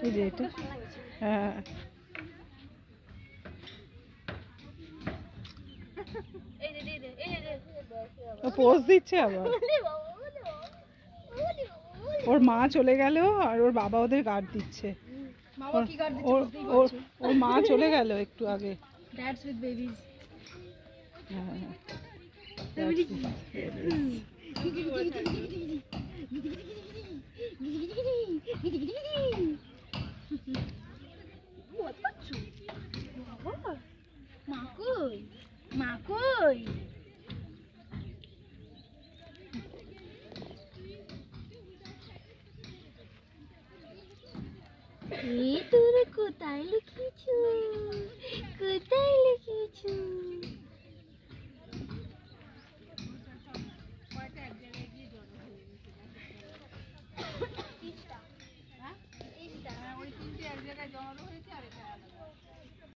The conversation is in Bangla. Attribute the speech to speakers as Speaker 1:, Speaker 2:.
Speaker 1: এই যে এটা, হ্যাঁ ও পোজ দিচ্ছে আবার। ওর মা চলে গেল আর ওর বাবা ওদের গার্ড দিচ্ছে। ওর মা চলে গেল একটু আগে।
Speaker 2: Dads with babies. Makoi, makoi. এই তোরে কোথায় লুকিয়েছো, কোথায় লুকিয়েছো?